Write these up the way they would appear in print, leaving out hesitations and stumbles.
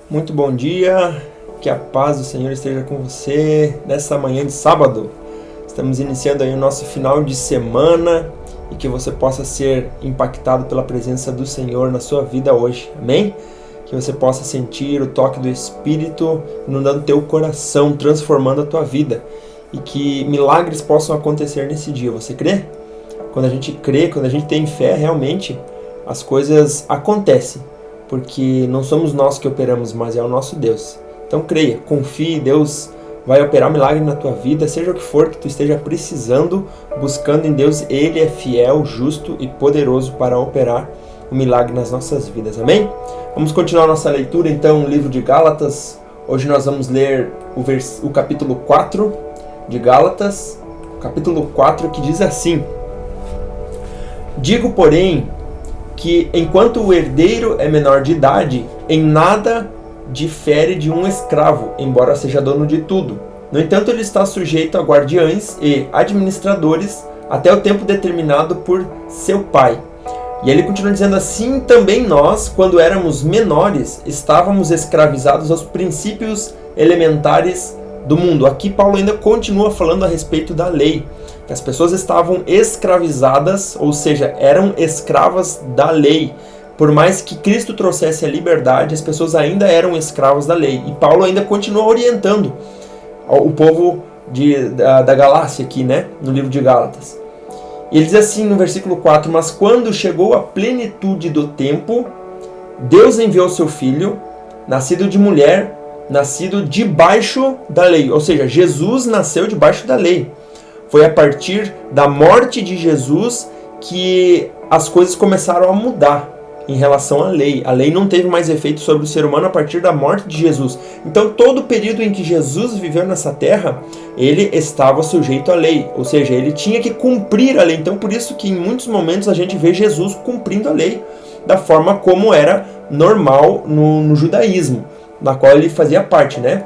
Muito bom dia, que a paz do Senhor esteja com você nessa manhã de sábado. Estamos iniciando aí o nosso final de semana e que você possa ser impactado pela presença do Senhor na sua vida hoje, amém? Que você possa sentir o toque do Espírito inundando teu coração, transformando a tua vida e que milagres possam acontecer nesse dia, você crê? Quando a gente crê, quando a gente tem fé, realmente as coisas acontecem. Porque não somos nós que operamos, mas é o nosso Deus. Então creia, confie, Deus vai operar um milagre na tua vida, seja o que for que tu esteja precisando, buscando em Deus, Ele é fiel, justo e poderoso para operar um milagre nas nossas vidas, amém? Vamos continuar nossa leitura então no livro de Gálatas. Hoje nós vamos ler o capítulo 4 de Gálatas, capítulo 4, que diz assim: Digo, porém, que enquanto o herdeiro é menor de idade, em nada difere de um escravo, embora seja dono de tudo. No entanto, ele está sujeito a guardiães e administradores até o tempo determinado por seu pai. E ele continua dizendo assim: também nós, quando éramos menores, estávamos escravizados aos princípios elementares do mundo. Aqui Paulo ainda continua falando a respeito da lei. Que as pessoas estavam escravizadas, ou seja, eram escravas da lei. Por mais que Cristo trouxesse a liberdade, as pessoas ainda eram escravas da lei. E Paulo ainda continua orientando o povo da Galácia aqui, né, no livro de Gálatas. E ele diz assim no versículo 4, mas quando chegou a plenitude do tempo, Deus enviou seu filho, nascido de mulher, nascido debaixo da lei. Ou seja, Jesus nasceu debaixo da lei. Foi a partir da morte de Jesus que as coisas começaram a mudar em relação à lei. A lei não teve mais efeito sobre o ser humano a partir da morte de Jesus. Então, todo o período em que Jesus viveu nessa terra, ele estava sujeito à lei. Ou seja, ele tinha que cumprir a lei. Então, por isso que em muitos momentos a gente vê Jesus cumprindo a lei da forma como era normal no judaísmo, na qual ele fazia parte, né?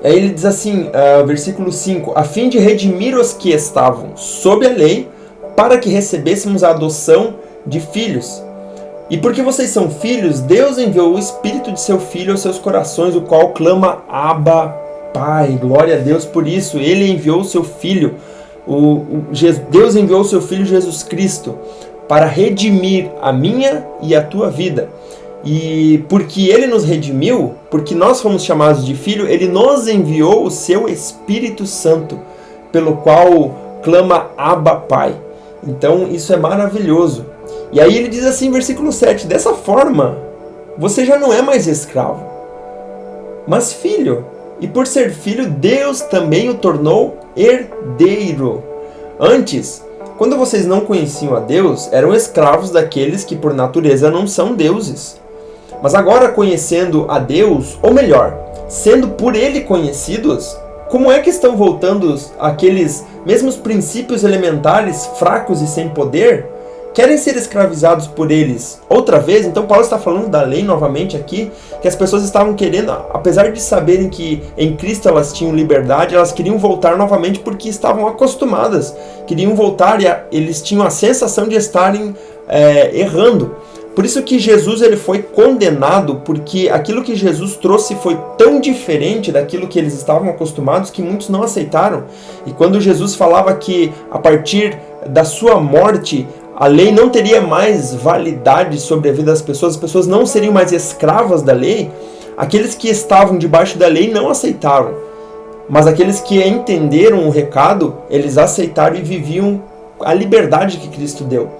Aí ele diz assim, versículo 5, a fim de redimir os que estavam sob a lei, para que recebêssemos a adoção de filhos. E porque vocês são filhos, Deus enviou o Espírito de seu Filho aos seus corações, o qual clama, Abba, Pai. Glória a Deus por isso. Ele enviou o seu Filho, Deus enviou o seu Filho Jesus Cristo, para redimir a minha e a tua vida. E porque Ele nos redimiu, porque nós fomos chamados de filho, Ele nos enviou o seu Espírito Santo, pelo qual clama Abba, Pai. Então isso é maravilhoso. E aí ele diz assim, versículo 7, dessa forma, você já não é mais escravo, mas filho. E por ser filho, Deus também o tornou herdeiro. Antes, quando vocês não conheciam a Deus, eram escravos daqueles que por natureza não são deuses. Mas agora, conhecendo a Deus, ou melhor, sendo por Ele conhecidos, como é que estão voltando aqueles mesmos princípios elementares, fracos e sem poder? Querem ser escravizados por eles outra vez? Então Paulo está falando da lei novamente aqui, que as pessoas estavam querendo, apesar de saberem que em Cristo elas tinham liberdade, elas queriam voltar novamente porque estavam acostumadas, queriam voltar e eles tinham a sensação de estarem errando. Por isso que Jesus ele foi condenado, porque aquilo que Jesus trouxe foi tão diferente daquilo que eles estavam acostumados que muitos não aceitaram. E quando Jesus falava que a partir da sua morte a lei não teria mais validade sobre a vida das pessoas, as pessoas não seriam mais escravas da lei, aqueles que estavam debaixo da lei não aceitaram. Mas aqueles que entenderam o recado, eles aceitaram e viviam a liberdade que Cristo deu.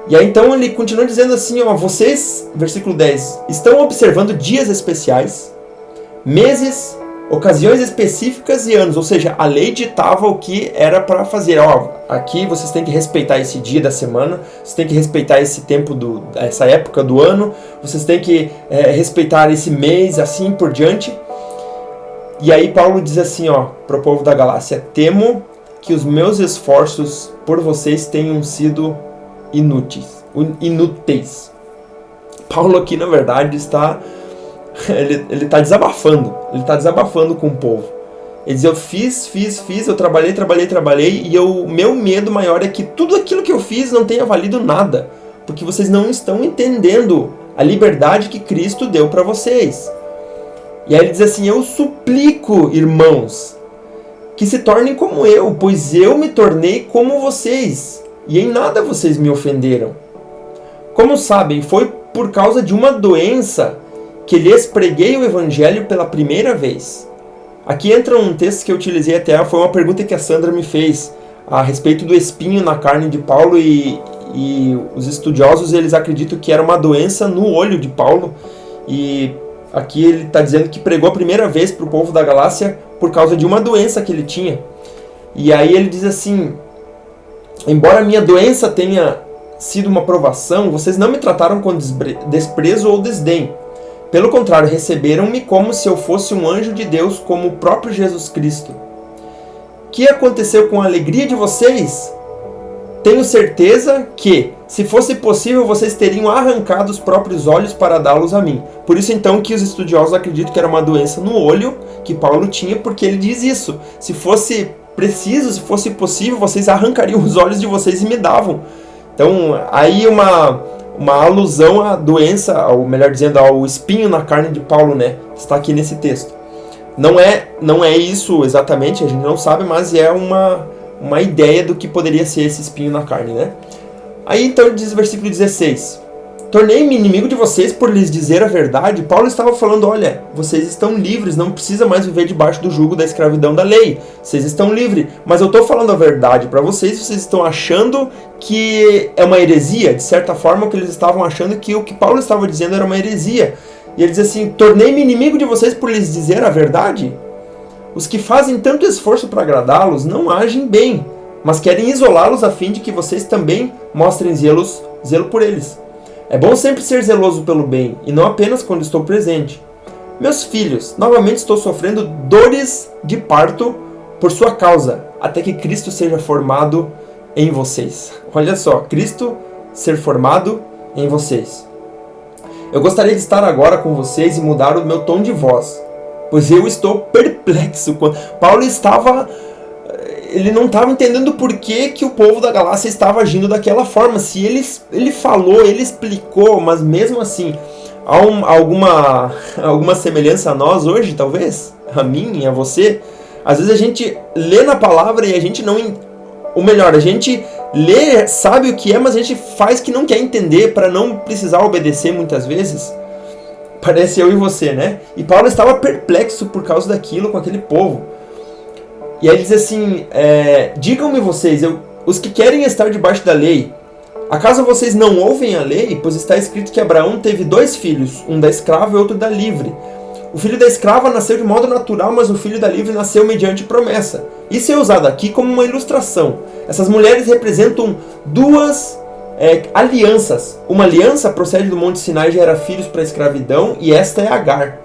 E aí então ele continua dizendo assim, ó, vocês, versículo 10, estão observando dias especiais, meses, ocasiões específicas e anos, ou seja, a lei ditava o que era para fazer. Ó, aqui vocês têm que respeitar esse dia da semana, vocês têm que respeitar esse tempo, essa época do ano, vocês têm que respeitar esse mês, assim por diante. E aí Paulo diz assim, ó, para o povo da Galácia, temo que os meus esforços por vocês tenham sido inúteis. Paulo aqui, na verdade, ele está desabafando com o povo. Ele diz, eu fiz, eu trabalhei, e o meu medo maior é que tudo aquilo que eu fiz não tenha valido nada, porque vocês não estão entendendo a liberdade que Cristo deu para vocês. E aí ele diz assim: eu suplico, irmãos, que se tornem como eu, pois eu me tornei como vocês, e em nada vocês me ofenderam. Como sabem, foi por causa de uma doença que lhes preguei o evangelho pela primeira vez. Aqui entra um texto que eu utilizei até, foi uma pergunta que a Sandra me fez a respeito do espinho na carne de Paulo, e os estudiosos eles acreditam que era uma doença no olho de Paulo, e aqui ele está dizendo que pregou a primeira vez para o povo da Galácia por causa de uma doença que ele tinha. E aí ele diz assim: embora a minha doença tenha sido uma provação, vocês não me trataram com desprezo ou desdém. Pelo contrário, receberam-me como se eu fosse um anjo de Deus, como o próprio Jesus Cristo. O que aconteceu com a alegria de vocês? Tenho certeza que, se fosse possível, vocês teriam arrancado os próprios olhos para dá-los a mim. Por isso então que os estudiosos acreditam que era uma doença no olho que Paulo tinha, porque ele diz isso: se fosse preciso, se fosse possível, vocês arrancariam os olhos de vocês e me davam. Então, aí uma alusão à doença, ou melhor dizendo, ao espinho na carne de Paulo, né? Está aqui nesse texto. Não é isso exatamente, a gente não sabe, mas é uma ideia do que poderia ser esse espinho na carne, né? Aí então ele diz no versículo 16: tornei-me inimigo de vocês por lhes dizer a verdade. Paulo estava falando: olha, vocês estão livres, não precisa mais viver debaixo do jugo da escravidão da lei, vocês estão livres, mas eu estou falando a verdade para vocês, vocês estão achando que é uma heresia. De certa forma, o que eles estavam achando que o que Paulo estava dizendo era uma heresia. E ele diz assim: tornei-me inimigo de vocês por lhes dizer a verdade. Os que fazem tanto esforço para agradá-los não agem bem, mas querem isolá-los a fim de que vocês também mostrem zelo por eles. É bom sempre ser zeloso pelo bem, e não apenas quando estou presente. Meus filhos, novamente estou sofrendo dores de parto por sua causa, até que Cristo seja formado em vocês. Olha só, Cristo ser formado em vocês. Eu gostaria de estar agora com vocês e mudar o meu tom de voz, pois eu estou perplexo. Paulo ele não estava entendendo por que o povo da Galácia estava agindo daquela forma. Se ele falou, ele explicou, mas mesmo assim, há alguma semelhança a nós hoje, talvez? A mim e a você? Às vezes a gente lê na palavra e a gente não... Ou melhor, a gente lê, sabe o que é, mas a gente faz que não quer entender para não precisar obedecer muitas vezes. Parece eu e você, né? E Paulo estava perplexo por causa daquilo com aquele povo. E aí ele diz assim: digam-me vocês, os que querem estar debaixo da lei, acaso vocês não ouvem a lei? Pois está escrito que Abraão teve 2 filhos, um da escrava e outro da livre. O filho da escrava nasceu de modo natural, mas o filho da livre nasceu mediante promessa. Isso é usado aqui como uma ilustração. Essas mulheres representam 2 alianças. Uma aliança procede do Monte Sinai e gera filhos para a escravidão, e esta é Agar.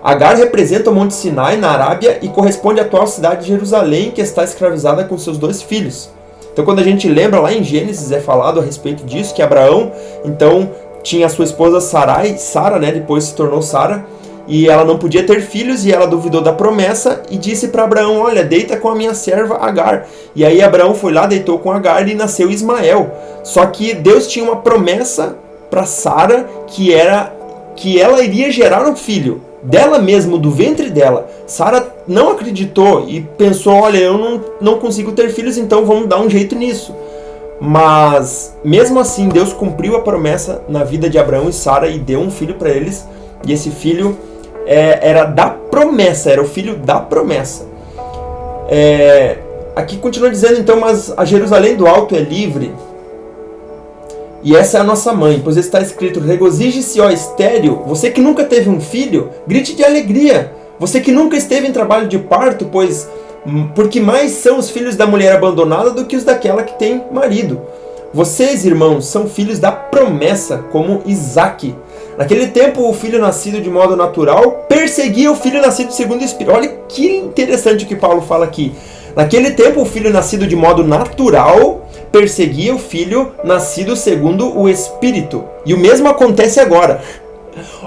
Agar representa o Monte Sinai na Arábia e corresponde à atual cidade de Jerusalém, que está escravizada com seus 2 filhos. Então, quando a gente lembra lá em Gênesis, é falado a respeito disso, que Abraão, então, tinha a sua esposa Sara, né, depois se tornou Sara, e ela não podia ter filhos, e ela duvidou da promessa e disse para Abraão: olha, deita com a minha serva Agar. E aí Abraão foi lá, deitou com Agar e nasceu Ismael. Só que Deus tinha uma promessa para Sara, que ela iria gerar um filho dela mesmo, do ventre dela. Sara não acreditou e pensou: olha, eu não consigo ter filhos, então vamos dar um jeito nisso. Mas mesmo assim Deus cumpriu a promessa na vida de Abraão e Sara e deu um filho para eles, e esse filho era da promessa, era o filho da promessa. Aqui continua dizendo então: mas a Jerusalém do alto é livre, e essa é a nossa mãe, pois está escrito: regozije-se, ó estéril, você que nunca teve um filho, grite de alegria, você que nunca esteve em trabalho de parto, porque mais são os filhos da mulher abandonada do que os daquela que tem marido. Vocês, irmãos, são filhos da promessa, como Isaque. Naquele tempo, o filho nascido de modo natural perseguia o filho nascido segundo o Espírito. Olha que interessante o que Paulo fala aqui. Naquele tempo, o filho nascido de modo natural perseguia o filho nascido segundo o Espírito. E o mesmo acontece agora.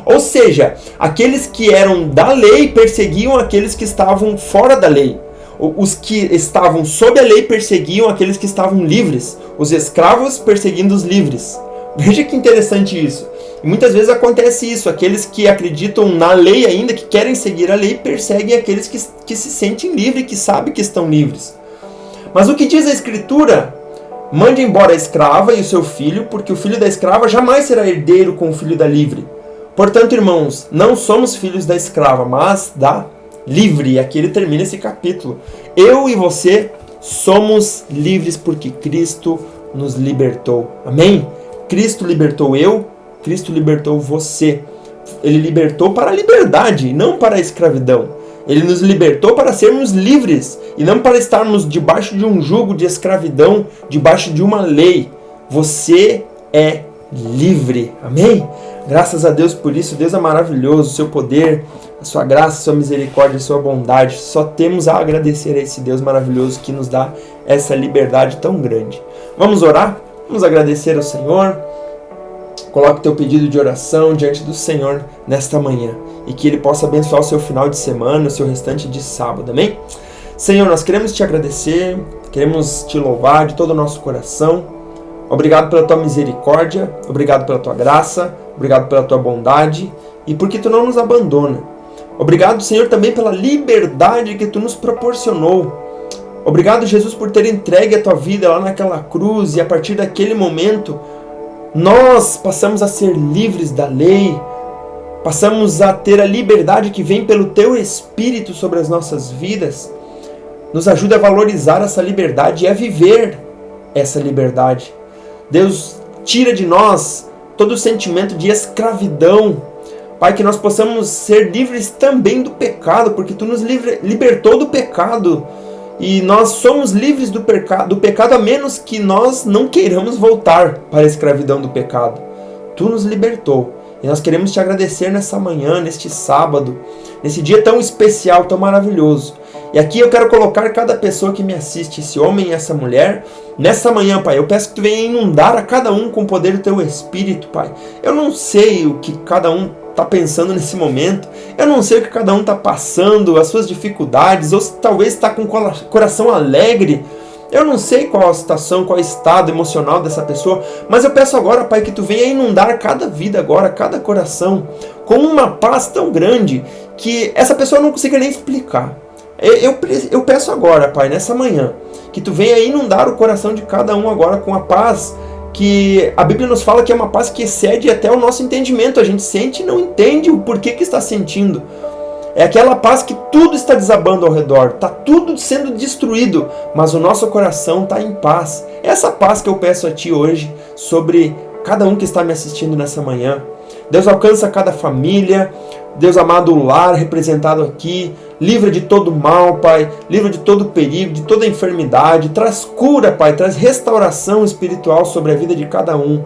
Ou seja, aqueles que eram da lei perseguiam aqueles que estavam fora da lei. Os que estavam sob a lei perseguiam aqueles que estavam livres. Os escravos perseguindo os livres. Veja que interessante isso. E muitas vezes acontece isso, aqueles que acreditam na lei ainda, que querem seguir a lei, perseguem aqueles que se sentem livres, que sabem que estão livres. Mas o que diz a Escritura? Mande embora a escrava e o seu filho, porque o filho da escrava jamais será herdeiro com o filho da livre. Portanto, irmãos, não somos filhos da escrava, mas da livre. E aqui ele termina esse capítulo. Eu e você somos livres porque Cristo nos libertou. Amém? Cristo libertou eu, Cristo libertou você. Ele libertou para a liberdade, não para a escravidão. Ele nos libertou para sermos livres e não para estarmos debaixo de um jugo de escravidão, debaixo de uma lei. Você é livre. Amém? Graças a Deus por isso. Deus é maravilhoso. O seu poder, a sua graça, a sua misericórdia, a sua bondade. Só temos a agradecer a esse Deus maravilhoso que nos dá essa liberdade tão grande. Vamos orar? Vamos agradecer ao Senhor. Coloque teu pedido de oração diante do Senhor nesta manhã. E que Ele possa abençoar o seu final de semana, o seu restante de sábado. Amém? Senhor, nós queremos te agradecer, queremos te louvar de todo o nosso coração. Obrigado pela tua misericórdia, obrigado pela tua graça, obrigado pela tua bondade e porque tu não nos abandona. Obrigado, Senhor, também pela liberdade que tu nos proporcionou. Obrigado, Jesus, por ter entregue a tua vida lá naquela cruz e a partir daquele momento nós passamos a ser livres da lei, passamos a ter a liberdade que vem pelo teu Espírito sobre as nossas vidas. Nos ajuda a valorizar essa liberdade e a viver essa liberdade. Deus, tira de nós todo o sentimento de escravidão. Pai, que nós possamos ser livres também do pecado, porque tu nos libertou do pecado. E nós somos livres do pecado a menos que nós não queiramos voltar para a escravidão do pecado. Tu nos libertou. E nós queremos te agradecer nessa manhã, neste sábado, nesse dia tão especial, tão maravilhoso. E aqui eu quero colocar cada pessoa que me assiste, esse homem e essa mulher, nessa manhã, Pai. Eu peço que tu venha inundar a cada um com o poder do teu Espírito, Pai. Eu não sei o que cada um está pensando nesse momento. Eu não sei o que cada um está passando, as suas dificuldades, ou talvez está com o coração alegre. Eu não sei qual a situação, qual é o estado emocional dessa pessoa, mas eu peço agora, Pai, que tu venha inundar cada vida agora, cada coração, com uma paz tão grande que essa pessoa não consiga nem explicar. Eu peço agora, Pai, nessa manhã, que tu venha inundar o coração de cada um agora com a paz que a Bíblia nos fala que é uma paz que excede até o nosso entendimento. A gente sente e não entende o porquê que está sentindo. É aquela paz que tudo está desabando ao redor, está tudo sendo destruído, mas o nosso coração está em paz. É essa paz que eu peço a Ti hoje sobre cada um que está me assistindo nessa manhã. Deus, alcança cada família, Deus amado, o lar representado aqui, livra de todo mal, Pai, livra de todo perigo, de toda enfermidade, traz cura, Pai, traz restauração espiritual sobre a vida de cada um.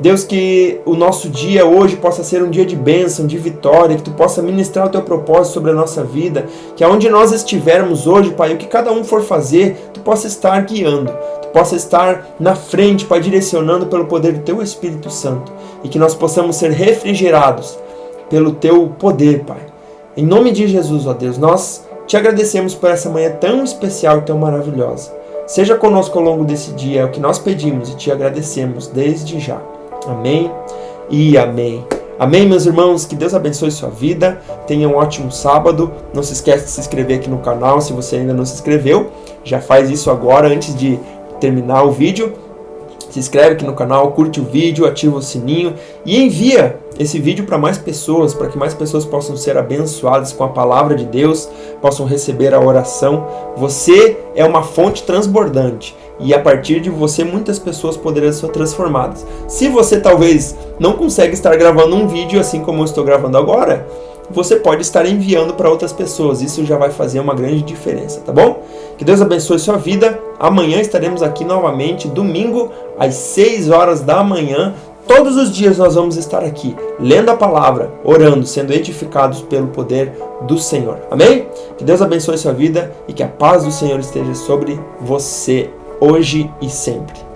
Deus, que o nosso dia hoje possa ser um dia de bênção, de vitória, que Tu possa ministrar o Teu propósito sobre a nossa vida, que aonde nós estivermos hoje, Pai, o que cada um for fazer, Tu possa estar guiando, Tu possa estar na frente, Pai, direcionando pelo poder do Teu Espírito Santo, e que nós possamos ser refrigerados pelo Teu poder, Pai. Em nome de Jesus, ó Deus, nós Te agradecemos por essa manhã tão especial e tão maravilhosa. Seja conosco ao longo desse dia, é o que nós pedimos e Te agradecemos desde já. Amém e amém. Amém, meus irmãos, que Deus abençoe sua vida, tenha um ótimo sábado, não se esqueça de se inscrever aqui no canal, se você ainda não se inscreveu, já faz isso agora antes de terminar o vídeo, se inscreve aqui no canal, curte o vídeo, ativa o sininho e envia esse vídeo para mais pessoas, para que mais pessoas possam ser abençoadas com a palavra de Deus, possam receber a oração. Você é uma fonte transbordante e a partir de você muitas pessoas poderão ser transformadas. Se você talvez não consegue estar gravando um vídeo assim como eu estou gravando agora, você pode estar enviando para outras pessoas. Isso já vai fazer uma grande diferença, tá bom? Que Deus abençoe sua vida. Amanhã estaremos aqui novamente, domingo, às 6 horas da manhã. Todos os dias nós vamos estar aqui, lendo a palavra, orando, sendo edificados pelo poder do Senhor. Amém? Que Deus abençoe sua vida e que a paz do Senhor esteja sobre você hoje e sempre.